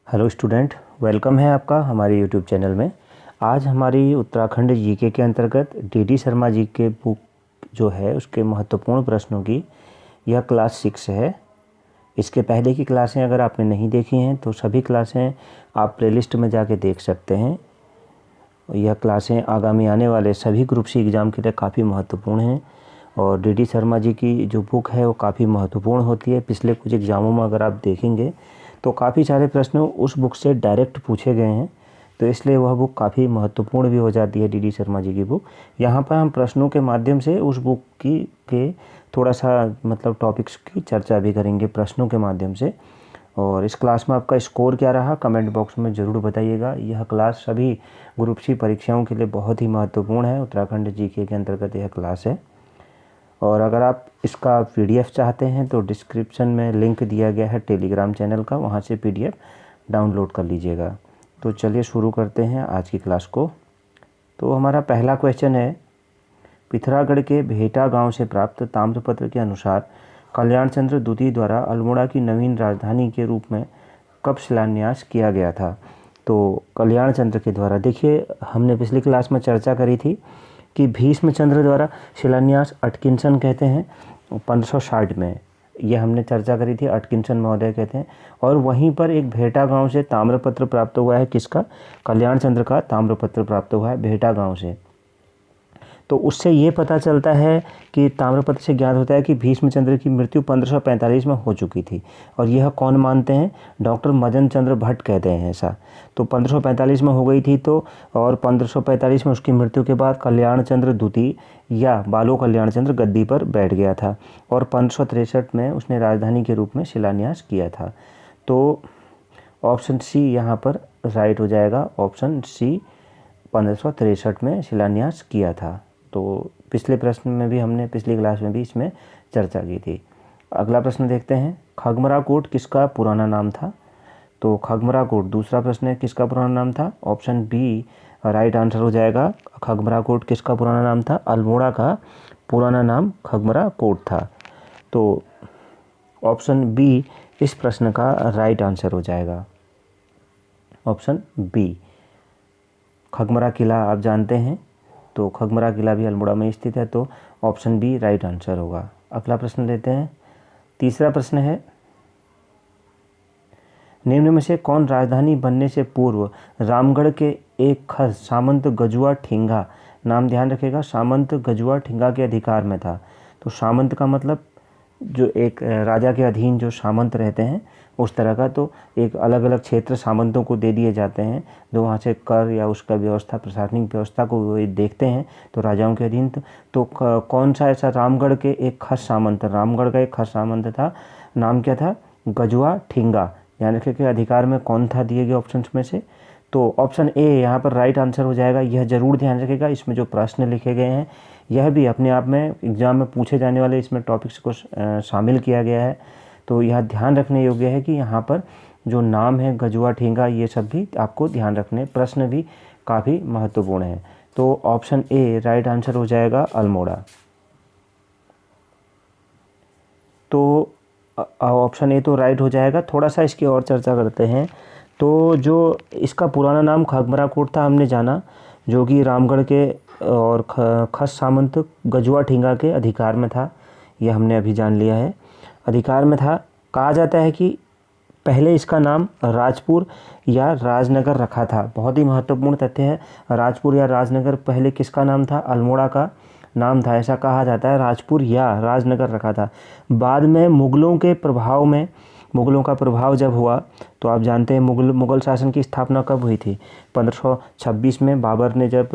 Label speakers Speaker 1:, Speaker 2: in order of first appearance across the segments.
Speaker 1: Hello student, welcome है आपका हमारे यूट्यूब चैनल में। आज हमारी उत्तराखंड जीके के अंतर्गत डीडी शर्मा जी के बुक जो है उसके महत्वपूर्ण प्रश्नों की यह क्लास 6 है। इसके पहले की क्लासें अगर आपने नहीं देखी हैं तो सभी क्लासें आप प्लेलिस्ट में जाके देख सकते हैं। यह क्लासें आगामी आने वाले सभी ग्रुप सी एग्ज़ाम के लिए काफ़ी महत्वपूर्ण हैं और डीडी शर्मा जी की जो बुक है वो काफ़ी महत्वपूर्ण होती है। पिछले कुछ एग्ज़ामों में अगर आप देखेंगे तो काफ़ी सारे प्रश्न उस बुक से डायरेक्ट पूछे गए हैं, तो इसलिए वह बुक काफ़ी महत्वपूर्ण भी हो जाती है डीडी शर्मा जी की बुक। यहाँ पर हम प्रश्नों के माध्यम से उस बुक के थोड़ा सा टॉपिक्स की चर्चा भी करेंगे प्रश्नों के माध्यम से। और इस क्लास में आपका स्कोर क्या रहा कमेंट बॉक्स में ज़रूर बताइएगा। यह क्लास सभी ग्रुप सी परीक्षाओं के लिए बहुत ही महत्वपूर्ण है। उत्तराखंड जीके के अंतर्गत यह क्लास है। और अगर आप इसका पीडीएफ चाहते हैं तो डिस्क्रिप्शन में लिंक दिया गया है टेलीग्राम चैनल का, वहां से पीडीएफ डाउनलोड कर लीजिएगा। तो चलिए शुरू करते हैं आज की क्लास को। तो हमारा पहला क्वेश्चन है, पिथौरागढ़ के भेटा गांव से प्राप्त ताम्रपत्र के अनुसार कल्याण चंद्र द्वितीय द्वारा अल्मोड़ा की नवीन राजधानी के रूप में कब शिलान्यास किया गया था? तो कल्याण चंद्र के द्वारा, देखिए हमने पिछली क्लास में चर्चा करी थी कि भीष्मचंद्र द्वारा शिलान्यास अटकिंसन कहते हैं 1560 में, यह हमने चर्चा करी थी। अटकिंसन महोदय कहते हैं। और वहीं पर एक भेटा गांव से ताम्रपत्र प्राप्त हुआ है। किसका? कल्याण चंद्र का ताम्रपत्र प्राप्त हुआ है भेटा गांव से। तो उससे ये पता चलता है कि ताम्रपत्र से ज्ञात होता है कि भीष्मचंद्र की मृत्यु 1545 में हो चुकी थी। और यह कौन मानते हैं? डॉक्टर मदन चंद्र भट्ट कहते हैं ऐसा। तो 1545 में हो गई थी, तो और 1545 में उसकी मृत्यु के बाद कल्याण चंद्र द्वितीय या बालो कल्याण चंद्र गद्दी पर बैठ गया था और 1563 में उसने राजधानी के रूप में शिलान्यास किया था। तो ऑप्शन सी यहाँ पर राइट हो जाएगा। ऑप्शन सी 1563 में शिलान्यास किया था। तो पिछले प्रश्न में भी हमने पिछली क्लास में भी इसमें चर्चा की थी। अगला प्रश्न देखते हैं, खगमरा कोट किसका पुराना नाम था? तो खगमरा कोट, दूसरा प्रश्न है, किसका पुराना नाम था? ऑप्शन बी राइट आंसर हो जाएगा। खगमरा कोट किसका पुराना नाम था? अल्मोड़ा का पुराना नाम खगमरा कोट था। तो ऑप्शन बी इस प्रश्न का राइट आंसर हो जाएगा। Option B. खगमरा किला आप जानते हैं, तो खगमरा किला भी अल्मोड़ा में स्थित है, तो ऑप्शन बी राइट आंसर होगा। अगला प्रश्न लेते हैं। तीसरा प्रश्न है, निम्न में से कौन राजधानी बनने से पूर्व रामगढ़ के एक खस सामंत गजुआ ठिंगा, नाम ध्यान रखेगा, सामंत गजुआ ठिंगा के अधिकार में था? तो सामंत का मतलब जो एक राजा के अधीन जो सामंत रहते हैं उस तरह का, तो एक अलग अलग क्षेत्र सामंतों को दे दिए जाते हैं जो वहाँ से कर या उसका व्यवस्था प्रशासनिक व्यवस्था को वो देखते हैं, तो राजाओं के अधीन। तो कौन सा ऐसा रामगढ़ के एक खस सामंत, रामगढ़ का एक खस सामंत था, नाम क्या था? गजुआ ठिंगा। ध्यान रखिए कि अधिकार में कौन था दिए गए ऑप्शंस में से। तो ऑप्शन ए यहाँ पर राइट आंसर हो जाएगा। यह जरूर ध्यान रखिएगा, इसमें जो प्रश्न लिखे गए हैं यह भी अपने आप में एग्जाम में पूछे जाने वाले इसमें टॉपिक्स को शामिल किया गया है। तो यह ध्यान रखने योग्य है कि यहाँ पर जो नाम है गजुआ ठेंगा, ये सब भी आपको ध्यान रखने, प्रश्न भी काफ़ी महत्वपूर्ण है। तो ऑप्शन ए राइट आंसर हो जाएगा अल्मोड़ा। तो ऑप्शन ए तो राइट हो जाएगा। थोड़ा सा इसकी और चर्चा करते हैं। तो जो इसका पुराना नाम खगमरा कोट था हमने जाना, जो कि रामगढ़ के और खस सामंत गजुआ ठिंगा के अधिकार में था, यह हमने अभी जान लिया है। अधिकार में था। कहा जाता है कि पहले इसका नाम राजपुर या राजनगर रखा था। बहुत ही महत्वपूर्ण तथ्य है। राजपुर या राजनगर पहले किसका नाम था? अल्मोड़ा का नाम था, ऐसा कहा जाता है। राजपुर या राजनगर रखा था। बाद में मुगलों के प्रभाव में, मुगलों का प्रभाव जब हुआ तो आप जानते हैं मुगल शासन की स्थापना कब हुई थी? 1526 में बाबर ने जब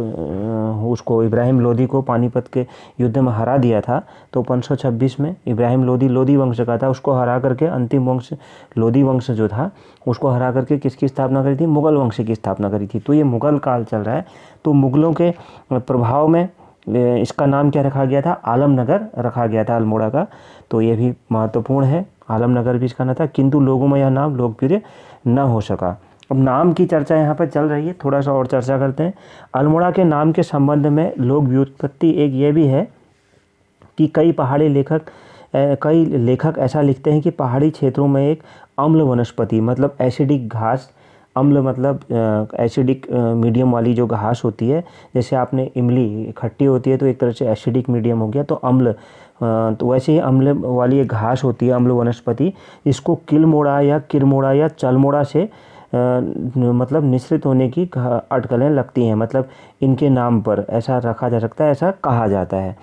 Speaker 1: उसको इब्राहिम लोदी को पानीपत के युद्ध में हरा दिया था, तो 1526 में इब्राहिम लोदी वंश का था, उसको हरा करके अंतिम वंश लोदी वंश जो था उसको हरा करके किसकी स्थापना करी थी? मुगल वंश की स्थापना करी थी। तो ये मुगल काल चल रहा है। तो मुगलों के प्रभाव में इसका नाम क्या रखा गया था? आलमनगर रखा गया था अल्मोड़ा का। तो ये भी महत्वपूर्ण है। आलमनगर भी इसका नाम था, किंतु लोगों में यह नाम लोकप्रिय न हो सका। अब नाम की चर्चा यहाँ पर चल रही है, थोड़ा सा और चर्चा करते हैं। अल्मोड़ा के नाम के संबंध में लोक व्युत्पत्ति एक ये भी है कि कई लेखक ऐसा लिखते हैं कि पहाड़ी क्षेत्रों में एक अम्ल वनस्पति मतलब एसिडिक घास अम्ल मतलब एसिडिक मीडियम वाली जो घास होती है, जैसे आपने इमली खट्टी होती है तो एक तरह से एसिडिक मीडियम हो गया, तो अम्ल तो वैसे ही अम्ल वाली एक घास होती है अम्ल वनस्पति, इसको किलमोड़ा या किरमोड़ा या चलमोड़ा से मतलब निश्रित होने की अटकलें लगती हैं, मतलब इनके नाम पर ऐसा रखा जा सकता है, ऐसा कहा जाता है।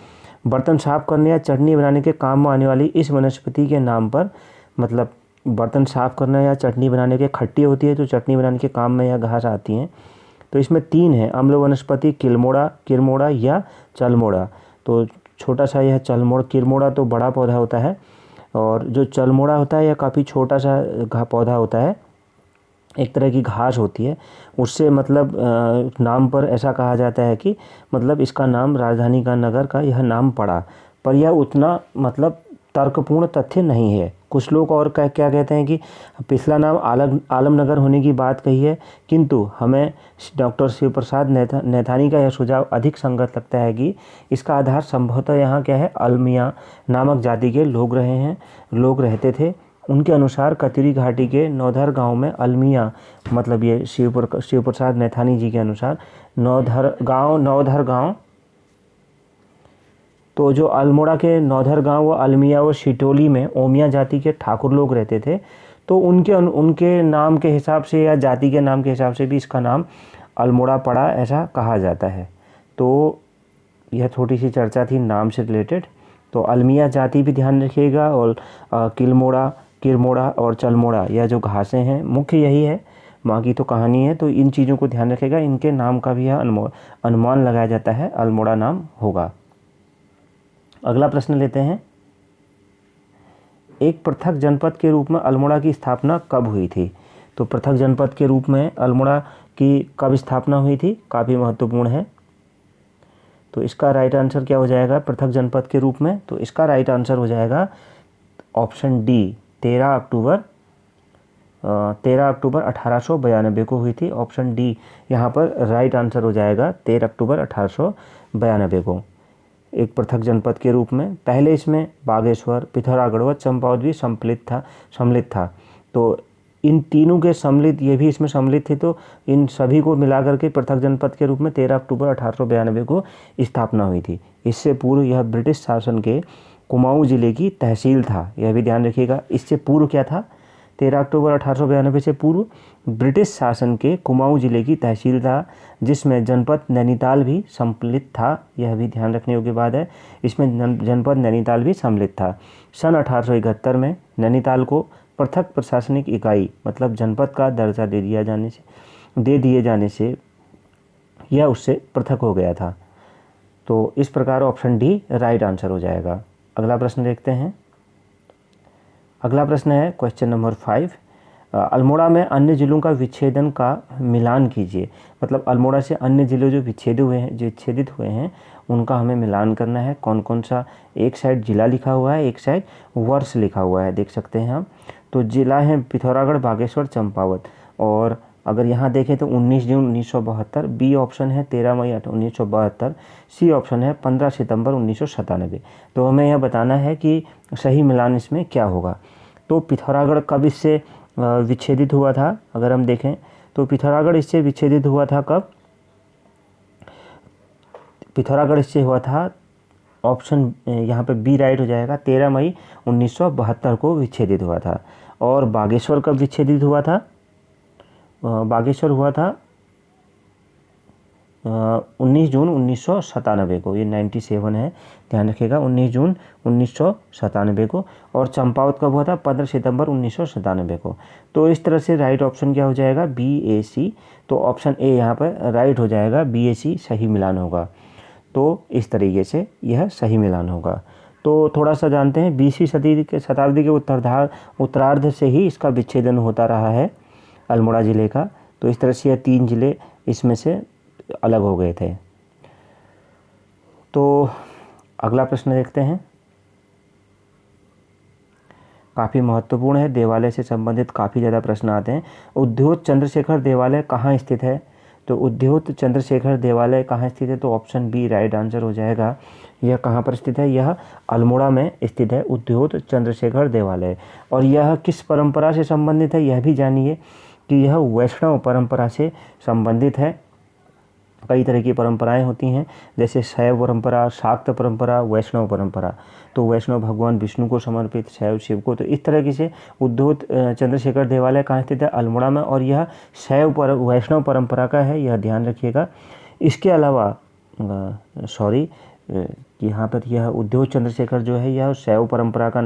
Speaker 1: बर्तन साफ करने या चटनी बनाने के काम में आने वाली इस वनस्पति के नाम पर, मतलब बर्तन साफ करना या चटनी बनाने के, खट्टी होती है तो चटनी बनाने के काम में यह घास आती हैं। तो इसमें 3 है, अम्ल वनस्पति, किलमोड़ा, किरमोड़ा या चलमोड़ा। तो छोटा सा यह किरमोड़ा तो बड़ा पौधा होता है, और जो चलमोड़ा होता है यह काफ़ी छोटा सा पौधा होता है, एक तरह की घास होती है। उससे मतलब नाम पर ऐसा कहा जाता है कि मतलब इसका नाम राजधानी का नगर का यह नाम पड़ा, पर यह उतना मतलब तर्कपूर्ण तथ्य नहीं है। कुछ लोग और क्या कहते हैं कि पिछला नाम आलमनगर होने की बात कही है, किंतु हमें डॉक्टर शिव प्रसाद नैथानी का यह सुझाव अधिक संगत लगता है कि इसका आधार संभवतः यहाँ क्या है, अलमिया नामक जाति के लोग रहते थे। उनके अनुसार कतरी घाटी के नौधर गांव में अलमिया, मतलब ये शिव प्रसाद नैथानी जी के अनुसार नौधर गांव, तो जो अल्मोड़ा के नौधर गांव व अलमिया व शिटोली में ओमिया जाति के ठाकुर लोग रहते थे, तो उनके नाम के हिसाब से या जाति के नाम के हिसाब से भी इसका नाम अल्मोड़ा पड़ा, ऐसा कहा जाता है। तो यह छोटी सी चर्चा थी नाम से रिलेटेड। तो अलमिया जाति भी ध्यान रखिएगा, और किरमोड़ा और चलमोड़ा यह जो घासें हैं मुख्य यही है, बाकी तो कहानी है। तो इन चीज़ों को ध्यान रखेगा, इनके नाम का भी यह अनुमान लगाया जाता है, अल्मोड़ा नाम होगा। अगला प्रश्न लेते हैं, एक पृथक जनपद के रूप में अल्मोड़ा की स्थापना कब हुई थी? तो पृथक जनपद के रूप में अल्मोड़ा की कब स्थापना हुई थी, काफ़ी महत्वपूर्ण है। तो इसका राइट आंसर क्या हो जाएगा पृथक जनपद के रूप में? तो इसका राइट आंसर हो जाएगा ऑप्शन डी, 13 अक्टूबर 1892 को हुई थी। ऑप्शन डी यहाँ पर राइट आंसर हो जाएगा, 13 अक्टूबर 1892 को एक पृथक जनपद के रूप में। पहले इसमें बागेश्वर, पिथौरागढ़ व चंपावत भी सम्मिलित था। तो इन तीनों के सम्मिलित, ये भी इसमें सम्मिलित थे, तो इन सभी को मिलाकर के पृथक जनपद के रूप में 13 अक्टूबर 1892 को स्थापना हुई थी। इससे पूर्व यह ब्रिटिश शासन के कुमाऊं जिले की तहसील था, यह भी ध्यान रखिएगा। इससे पूर्व क्या था? 13 अक्टूबर 1892 से पूर्व ब्रिटिश शासन के कुमाऊं जिले की तहसील था, जिसमें जनपद नैनीताल भी सम्मिलित था, यह भी ध्यान रखने योग्य बात है। इसमें जनपद नैनीताल भी सम्मिलित था। सन 1871 में नैनीताल को पृथक प्रशासनिक इकाई, मतलब जनपद का दर्जा दे दिए जाने से यह उससे पृथक हो गया था। तो इस प्रकार ऑप्शन डी राइट आंसर हो जाएगा। अगला प्रश्न देखते हैं। अगला प्रश्न है क्वेश्चन नंबर 5, अल्मोड़ा में अन्य जिलों का विच्छेदन का मिलान कीजिए। मतलब अल्मोड़ा से अन्य जिले जो विच्छेदित हुए हैं उनका हमें मिलान करना है। कौन कौन सा? एक साइड जिला लिखा हुआ है, एक साइड वर्ष लिखा हुआ है, देख सकते हैं हम। तो जिला है पिथौरागढ़, बागेश्वर, चंपावत। और अगर यहाँ देखें तो 19 जून 1972, बी ऑप्शन है 13 मई 1972, सी ऑप्शन है 15 सितंबर 1997। तो हमें यह बताना है कि सही मिलान इसमें क्या होगा। तो पिथौरागढ़ कब इससे विच्छेदित हुआ था? अगर हम देखें तो पिथौरागढ़ इससे विच्छेदित हुआ था कब? पिथौरागढ़ इससे हुआ था, ऑप्शन यहाँ पे बी राइट हो जाएगा, 13 मई 1972 को विच्छेदित हुआ था। और बागेश्वर कब विच्छेदित हुआ था? बागेश्वर हुआ था 19 जून 1997 को, ये 97 है, ध्यान रखिएगा, 19 जून 1997 को। और चंपावत कब हुआ था? 15 सितंबर 1997 को। तो इस तरह से राइट ऑप्शन क्या हो जाएगा? BAC। तो ऑप्शन ए यहाँ पर राइट हो जाएगा, BAC सही मिलान होगा। तो इस तरीके से यह सही मिलान होगा। तो थोड़ा सा जानते हैं, 20वीं शताब्दी के उत्तरार्ध से ही इसका विच्छेदन होता रहा है अल्मोड़ा ज़िले का। तो इस तरह से यह 3 ज़िले इसमें से अलग हो गए थे। तो अगला प्रश्न देखते हैं, काफ़ी महत्वपूर्ण है, देवालय से संबंधित काफ़ी ज़्यादा प्रश्न आते हैं। उद्योत चंद्रशेखर देवालय कहाँ स्थित है? तो उद्योत चंद्रशेखर देवालय कहाँ स्थित है? तो ऑप्शन बी राइट आंसर हो जाएगा। यह कहाँ पर स्थित है? यह अल्मोड़ा में स्थित है, उद्योत चंद्रशेखर देवालय। और यह किस परंपरा से संबंधित है यह भी जानिए। कि यह वैष्णव परंपरा से संबंधित है। कई तरह की परंपराएं होती हैं, जैसे शैव परंपरा, शाक्त परंपरा, वैष्णव परंपरा। तो वैष्णव भगवान विष्णु को समर्पित, शैव शिव को। तो इस तरह से उद्धोत चंद्रशेखर देवालय कहाँ स्थित है? अल्मोड़ा में, और यह वैष्णव परंपरा का है, यह ध्यान रखिएगा। इसके अलावा यहाँ पर यह उद्धोत चंद्रशेखर जो है यह शैव परंपरा का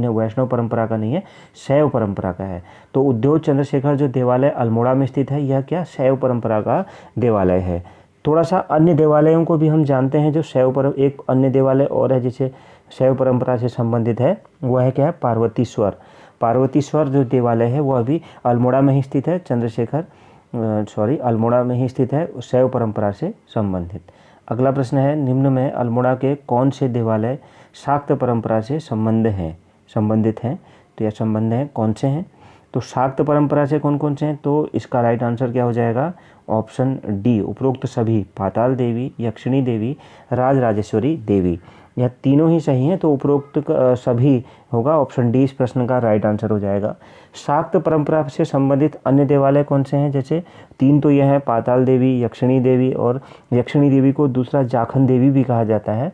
Speaker 1: वैष्णव परंपरा का नहीं है, शैव परंपरा का है। तो उद्धोत चंद्रशेखर जो देवालय अल्मोड़ा में स्थित है, यह क्या शैव परंपरा का देवालय है। थोड़ा सा अन्य देवालयों को भी हम जानते हैं जो एक अन्य देवालय और है जिसे शैव परंपरा से संबंधित है, वह है क्या है? पार्वतीश्वर। पार्वतीश्वर जो देवालय है वह भी अल्मोड़ा में ही स्थित है, अल्मोड़ा में ही स्थित है, शैव परंपरा से संबंधित। अगला प्रश्न है, निम्न में अल्मोड़ा के कौन से देवालय शाक्त परंपरा से संबंधित हैं? तो यह संबंध हैं, कौन से हैं? तो शाक्त परंपरा से कौन कौन से हैं? तो इसका राइट आंसर क्या हो जाएगा? ऑप्शन डी, उपरोक्त सभी, पाताल देवी, यक्षिणी देवी, राजराजेश्वरी देवी। यह तीनों ही सही हैं, तो उपरोक्त सभी होगा, ऑप्शन डी इस प्रश्न का राइट आंसर हो जाएगा। शाक्त परंपरा से संबंधित अन्य देवालय कौन से हैं? जैसे तीन तो यह है, पाताल देवी, यक्षिणी देवी, और यक्षिणी देवी को दूसरा जाखन देवी भी कहा जाता है,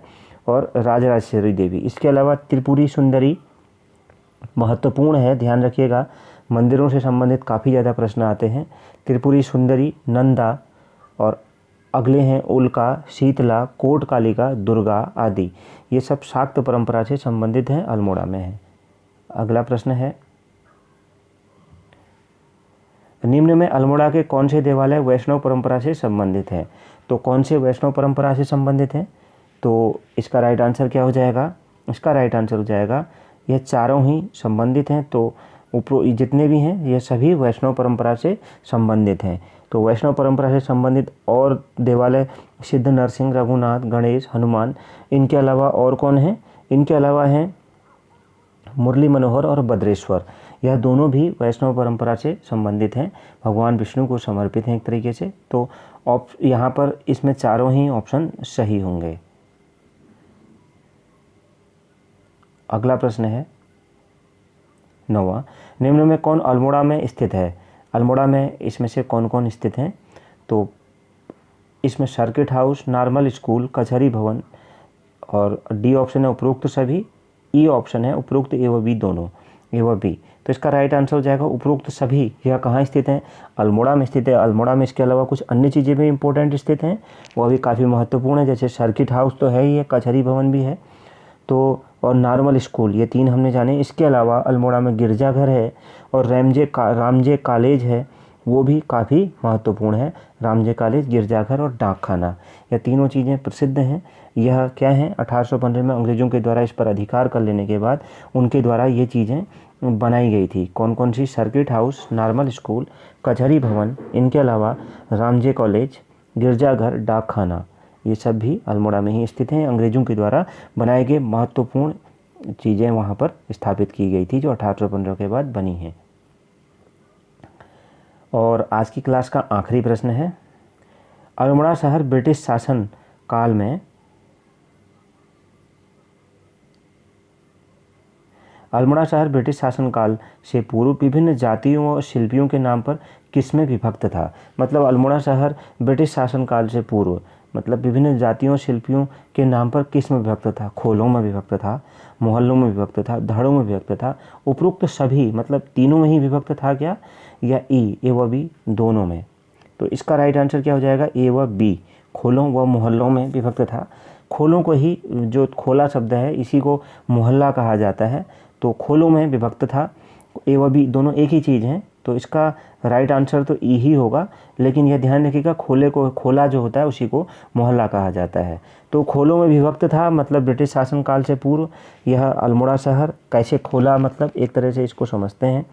Speaker 1: और राजराजेश्वरी देवी। इसके अलावा त्रिपुरी सुंदरी महत्वपूर्ण है, ध्यान रखिएगा, मंदिरों से संबंधित काफ़ी ज़्यादा प्रश्न आते हैं। त्रिपुरी सुंदरी, नंदा, और अगले हैं उल्का, शीतला, कोटकालिका, दुर्गा आदि। ये सब शाक्त परंपरा से संबंधित हैं, अल्मोड़ा में है। अगला प्रश्न है, निम्न में अल्मोड़ा के कौन से देवालय वैष्णव परंपरा से संबंधित हैं? तो कौन से वैष्णव परंपरा से संबंधित हैं? तो इसका राइट आंसर क्या हो जाएगा? इसका राइट आंसर हो जाएगा, यह चारों ही संबंधित हैं। तो जितने भी हैं ये सभी वैष्णव परंपरा से संबंधित हैं। तो वैष्णव परंपरा से संबंधित और देवालय सिद्ध नरसिंह, रघुनाथ, गणेश, हनुमान। इनके अलावा और कौन है? इनके अलावा हैं मुरली मनोहर और भद्रेश्वर। यह दोनों भी वैष्णव परंपरा से संबंधित हैं, भगवान विष्णु को समर्पित हैं एक तरीके से। तो यहाँ पर इसमें चारों ही ऑप्शन सही होंगे। अगला प्रश्न है 9वां, निम्न में कौन अल्मोड़ा में स्थित है? अल्मोड़ा में इसमें से कौन कौन स्थित हैं? तो इसमें सर्किट हाउस, नॉर्मल स्कूल, कचहरी भवन, और डी ऑप्शन है उपरोक्त सभी, ई ऑप्शन है उपरोक्त ए व बी दोनों, ए व बी। तो इसका राइट आंसर हो जाएगा उपरोक्त सभी। यह कहाँ स्थित हैं? अल्मोड़ा में स्थित है। अल्मोड़ा में इसके अलावा कुछ अन्य चीज़ें भी इंपॉर्टेंट स्थित हैं, वह भी काफ़ी महत्वपूर्ण है, जैसे सर्किट हाउस तो है ही है, कचहरी भवन भी है, तो और नॉर्मल स्कूल, ये तीन हमने जाने। इसके अलावा अल्मोड़ा में गिरजाघर है, और रामजे कॉलेज है, वो भी काफ़ी महत्वपूर्ण है। रामजे कॉलेज, गिरजाघर और डाकखाना, यह तीनों चीज़ें प्रसिद्ध हैं। यह क्या है? 1815 में अंग्रेज़ों के द्वारा इस पर अधिकार कर लेने के बाद उनके द्वारा ये चीज़ें बनाई गई थी। कौन कौन सी? सर्किट हाउस, नॉर्मल स्कूल, कचहरी भवन, इनके अलावा रामजे कॉलेज, गिरजाघर, डाकखाना, ये सब भी अल्मोड़ा में ही स्थित हैं। अंग्रेज़ों के द्वारा बनाए गए महत्वपूर्ण चीज़ें वहाँ पर स्थापित की गई थी, जो 1815 के बाद बनी हैं। और आज की क्लास का आखिरी प्रश्न है, अल्मोड़ा शहर ब्रिटिश शासन काल में अल्मोड़ा शहर ब्रिटिश शासनकाल से पूर्व विभिन्न जातियों और शिल्पियों के नाम पर किसमें विभक्त था? मतलब अल्मोड़ा शहर ब्रिटिश शासनकाल से पूर्व मतलब विभिन्न जातियों शिल्पियों के नाम पर किस में विभक्त था? खोलों में विभक्त था, मोहल्लों में विभक्त था, धड़ों में विभक्त था, उपरोक्त सभी मतलब तीनों में ही विभक्त था क्या, या ए व बी दोनों में? तो इसका राइट आंसर क्या हो जाएगा? ए व बी, खोलों व मोहल्लों में विभक्त था। खोलों को ही, जो खोला शब्द है इसी को मोहल्ला कहा जाता है, तो खोलों में विभक्त था। ए व बी दोनों एक ही चीज़ हैं, तो इसका राइट आंसर तो ई ही होगा। लेकिन यह ध्यान रखिएगा, खोला जो होता है उसी को मोहल्ला कहा जाता है। तो खोलों में विभक्त था मतलब ब्रिटिश शासनकाल से पूर्व यह अल्मोड़ा शहर। कैसे खोला? मतलब एक तरह से इसको समझते हैं,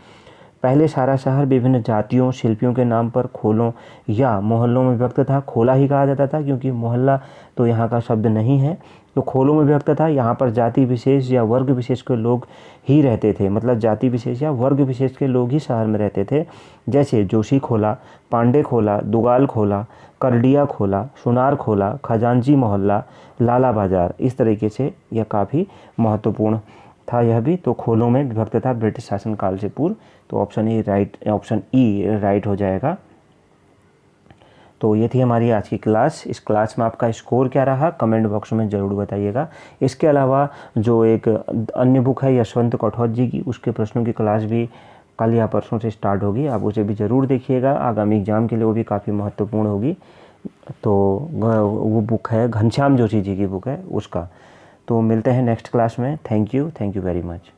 Speaker 1: पहले सारा शहर विभिन्न जातियों शिल्पियों के नाम पर खोलों या मोहल्लों में विभक्त था। खोला ही कहा जाता था क्योंकि मोहल्ला तो यहाँ का शब्द नहीं है, तो खोलों में विभक्त था। यहाँ पर जाति विशेष या वर्ग विशेष के लोग ही रहते थे, मतलब जाति विशेष या वर्ग विशेष के लोग ही शहर में रहते थे। जैसे जोशी खोला, पांडे खोला, दुगाल खोला, करडिया खोला, सुनार खोला, खजांची मोहल्ला, लाला बाजार। इस तरीके से यह काफ़ी महत्वपूर्ण था यह भी। तो खोलों में विभक्त था ब्रिटिश शासनकाल से पूर्व। तो ऑप्शन ई राइट हो जाएगा। तो ये थी हमारी आज की क्लास। इस क्लास में आपका स्कोर क्या रहा कमेंट बॉक्स में ज़रूर बताइएगा। इसके अलावा जो एक अन्य बुक है यशवंत कठौत जी की, उसके प्रश्नों की क्लास भी कल या परसों से स्टार्ट होगी। आप उसे भी ज़रूर देखिएगा, आगामी एग्ज़ाम के लिए वो भी काफ़ी महत्वपूर्ण होगी। तो वो बुक है घनश्याम जोशी जी की बुक है उसका। तो मिलते हैं नेक्स्ट क्लास में। Thank you very much.